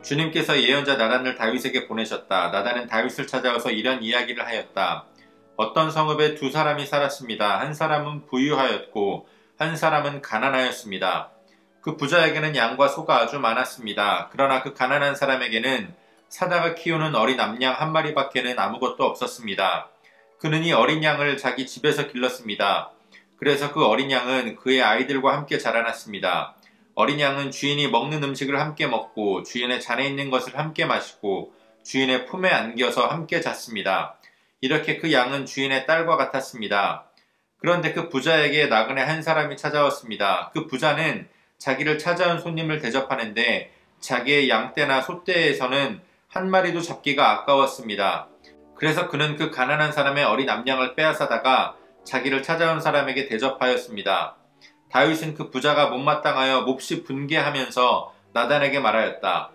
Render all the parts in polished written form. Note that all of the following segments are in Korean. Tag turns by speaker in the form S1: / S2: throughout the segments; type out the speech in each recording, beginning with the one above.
S1: 주님께서 예언자 나단을 다윗에게 보내셨다. 나단은 다윗을 찾아와서 이런 이야기를 하였다. 어떤 성읍에 두 사람이 살았습니다. 한 사람은 부유하였고 한 사람은 가난하였습니다. 그 부자에게는 양과 소가 아주 많았습니다. 그러나 그 가난한 사람에게는 사다가 키우는 어린 암양 한 마리밖에는 아무것도 없었습니다. 그는 이 어린 양을 자기 집에서 길렀습니다. 그래서 그 어린 양은 그의 아이들과 함께 자라났습니다. 어린 양은 주인이 먹는 음식을 함께 먹고 주인의 잔에 있는 것을 함께 마시고 주인의 품에 안겨서 함께 잤습니다. 이렇게 그 양은 주인의 딸과 같았습니다. 그런데 그 부자에게 나그네 한 사람이 찾아왔습니다. 그 부자는 자기를 찾아온 손님을 대접하는데 자기의 양떼나 소떼에서는 한 마리도 잡기가 아까웠습니다. 그래서 그는 그 가난한 사람의 어린 암양을 빼앗아다가 자기를 찾아온 사람에게 대접하였습니다. 다윗은 그 부자가 못마땅하여 몹시 분개하면서 나단에게 말하였다.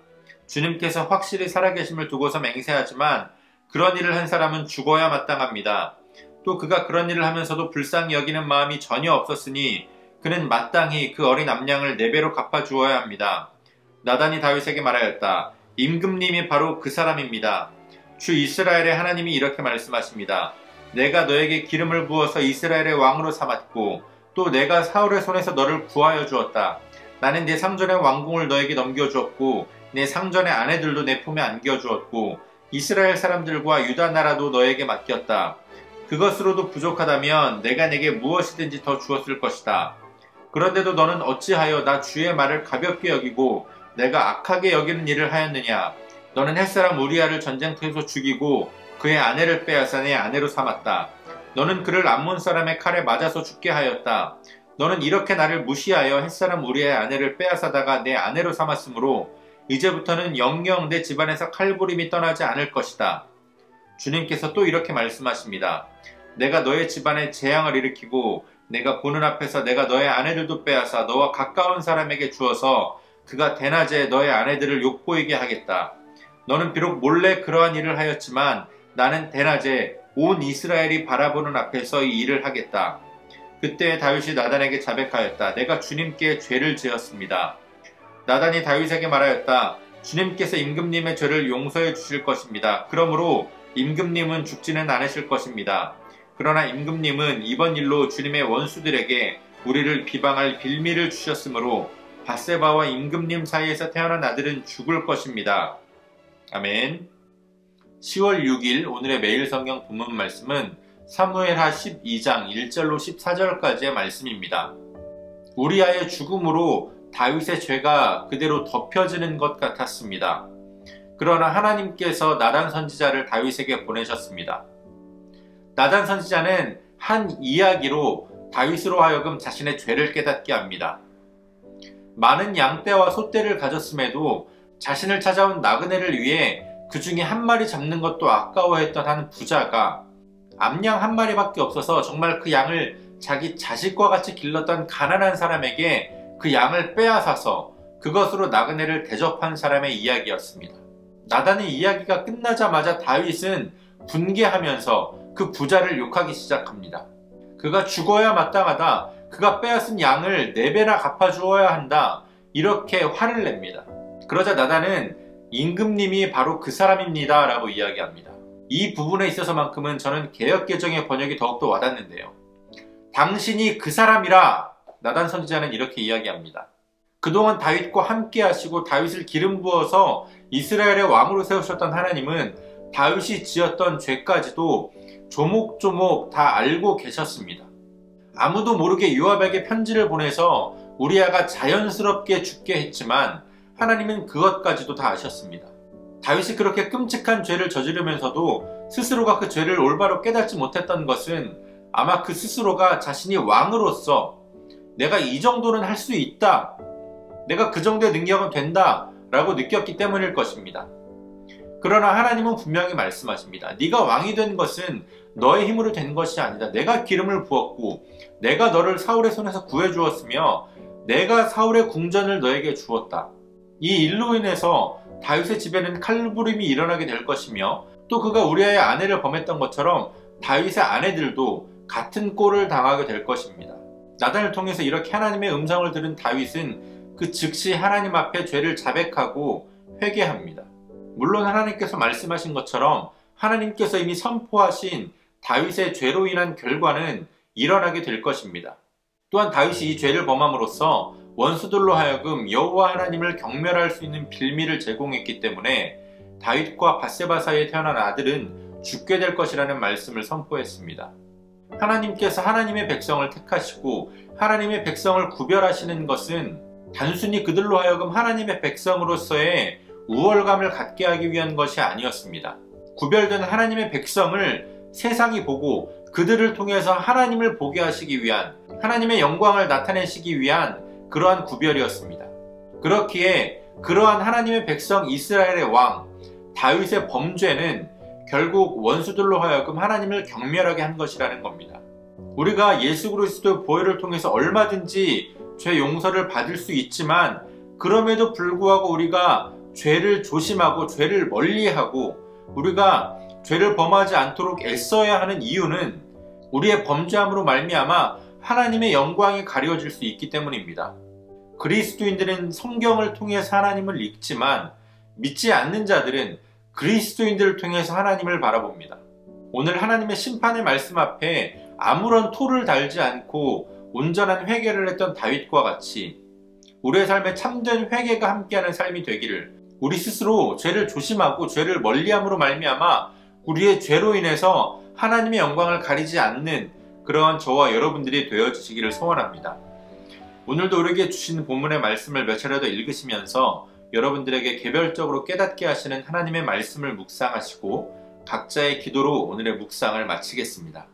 S1: 주님께서 확실히 살아계심을 두고서 맹세하지만 그런 일을 한 사람은 죽어야 마땅합니다. 또 그가 그런 일을 하면서도 불쌍히 여기는 마음이 전혀 없었으니 그는 마땅히 그 어린 암양을 4배로 갚아주어야 합니다. 나단이 다윗에게 말하였다. 임금님이 바로 그 사람입니다. 주 이스라엘의 하나님이 이렇게 말씀하십니다. 내가 너에게 기름을 부어서 이스라엘의 왕으로 삼았고 또 내가 사울의 손에서 너를 구하여 주었다. 나는 내 상전의 왕궁을 너에게 넘겨주었고 내 상전의 아내들도 내 품에 안겨주었고 이스라엘 사람들과 유다 나라도 너에게 맡겼다. 그것으로도 부족하다면 내가 내게 무엇이든지 더 주었을 것이다. 그런데도 너는 어찌하여 나 주의 말을 가볍게 여기고 내가 악하게 여기는 일을 하였느냐. 너는 햇사람 우리아를 전쟁터에서 죽이고 그의 아내를 빼앗아 내 아내로 삼았다. 너는 그를 암몬 사람의 칼에 맞아서 죽게 하였다. 너는 이렇게 나를 무시하여 햇사람 우리아의 아내를 빼앗아다가 내 아내로 삼았으므로 이제부터는 영영 내 집안에서 칼부림이 떠나지 않을 것이다. 주님께서 또 이렇게 말씀하십니다. 내가 너의 집안에 재앙을 일으키고 내가 보는 앞에서 내가 너의 아내들도 빼앗아 너와 가까운 사람에게 주어서 그가 대낮에 너의 아내들을 욕보이게 하겠다. 너는 비록 몰래 그러한 일을 하였지만 나는 대낮에 온 이스라엘이 바라보는 앞에서 이 일을 하겠다. 그때 다윗이 나단에게 자백하였다. 내가 주님께 죄를 지었습니다. 나단이 다윗에게 말하였다. 주님께서 임금님의 죄를 용서해 주실 것입니다. 그러므로 임금님은 죽지는 않으실 것입니다. 그러나 임금님은 이번 일로 주님의 원수들에게 우리를 비방할 빌미를 주셨으므로 밧세바와 임금님 사이에서 태어난 아들은 죽을 것입니다. 아멘. 10월 6일 오늘의 매일 성경 본문 말씀은 사무엘하 12장 1절로 14절까지의 말씀입니다. 우리아의 죽음으로 다윗의 죄가 그대로 덮여지는 것 같았습니다. 그러나 하나님께서 나단 선지자를 다윗에게 보내셨습니다. 나단 선지자는 한 이야기로 다윗으로 하여금 자신의 죄를 깨닫게 합니다. 많은 양떼와 소떼를 가졌음에도 자신을 찾아온 나그네를 위해 그 중에 한 마리 잡는 것도 아까워했던 한 부자가 암양 한 마리밖에 없어서 정말 그 양을 자기 자식과 같이 길렀던 가난한 사람에게 그 양을 빼앗아서 그것으로 나그네를 대접한 사람의 이야기였습니다. 나단의 이야기가 끝나자마자 다윗은 분개하면서 그 부자를 욕하기 시작합니다. 그가 죽어야 마땅하다. 그가 빼앗은 양을 4배나 갚아주어야 한다. 이렇게 화를 냅니다. 그러자 나단은 임금님이 바로 그 사람입니다 라고 이야기합니다. 이 부분에 있어서만큼은 저는 개역개정의 번역이 더욱더 와닿는데요. 당신이 그 사람이라. 나단 선지자는 이렇게 이야기합니다. 그동안 다윗과 함께 하시고 다윗을 기름 부어서 이스라엘의 왕으로 세우셨던 하나님은 다윗이 지었던 죄까지도 조목조목 다 알고 계셨습니다. 아무도 모르게 요압에게 편지를 보내서 우리아가 자연스럽게 죽게 했지만 하나님은 그것까지도 다 아셨습니다. 다윗이 그렇게 끔찍한 죄를 저지르면서도 스스로가 그 죄를 올바로 깨닫지 못했던 것은 아마 그 스스로가 자신이 왕으로서 내가 이 정도는 할 수 있다, 내가 그 정도의 능력은 된다 라고 느꼈기 때문일 것입니다. 그러나 하나님은 분명히 말씀하십니다. 네가 왕이 된 것은 너의 힘으로 된 것이 아니다. 내가 기름을 부었고 내가 너를 사울의 손에서 구해주었으며 내가 사울의 궁전을 너에게 주었다. 이 일로 인해서 다윗의 집에는 칼부림이 일어나게 될 것이며 또 그가 우리아의 아내를 범했던 것처럼 다윗의 아내들도 같은 꼴을 당하게 될 것입니다. 나단을 통해서 이렇게 하나님의 음성을 들은 다윗은 그 즉시 하나님 앞에 죄를 자백하고 회개합니다. 물론 하나님께서 말씀하신 것처럼 하나님께서 이미 선포하신 다윗의 죄로 인한 결과는 일어나게 될 것입니다. 또한 다윗이 이 죄를 범함으로써 원수들로 하여금 여호와 하나님을 경멸할 수 있는 빌미를 제공했기 때문에 다윗과 밧세바 사이에 태어난 아들은 죽게 될 것이라는 말씀을 선포했습니다. 하나님께서 하나님의 백성을 택하시고 하나님의 백성을 구별하시는 것은 단순히 그들로 하여금 하나님의 백성으로서의 우월감을 갖게 하기 위한 것이 아니었습니다. 구별된 하나님의 백성을 세상이 보고 그들을 통해서 하나님을 보게 하시기 위한, 하나님의 영광을 나타내시기 위한 그러한 구별이었습니다. 그렇기에 그러한 하나님의 백성 이스라엘의 왕 다윗의 범죄는 결국 원수들로 하여금 하나님을 경멸하게 한 것이라는 겁니다. 우리가 예수 그리스도의 보혈을 통해서 얼마든지 죄 용서를 받을 수 있지만 그럼에도 불구하고 우리가 죄를 조심하고 죄를 멀리하고 우리가 죄를 범하지 않도록 애써야 하는 이유는 우리의 범죄함으로 말미암아 하나님의 영광이 가려질 수 있기 때문입니다. 그리스도인들은 성경을 통해서 하나님을 읽지만 믿지 않는 자들은 그리스도인들을 통해서 하나님을 바라봅니다. 오늘 하나님의 심판의 말씀 앞에 아무런 토를 달지 않고 온전한 회개를 했던 다윗과 같이 우리의 삶에 참된 회개가 함께하는 삶이 되기를, 우리 스스로 죄를 조심하고 죄를 멀리함으로 말미암아 우리의 죄로 인해서 하나님의 영광을 가리지 않는 그러한 저와 여러분들이 되어주시기를 소원합니다. 오늘도 우리에게 주신 본문의 말씀을 몇 차례 더 읽으시면서 여러분들에게 개별적으로 깨닫게 하시는 하나님의 말씀을 묵상하시고 각자의 기도로 오늘의 묵상을 마치겠습니다.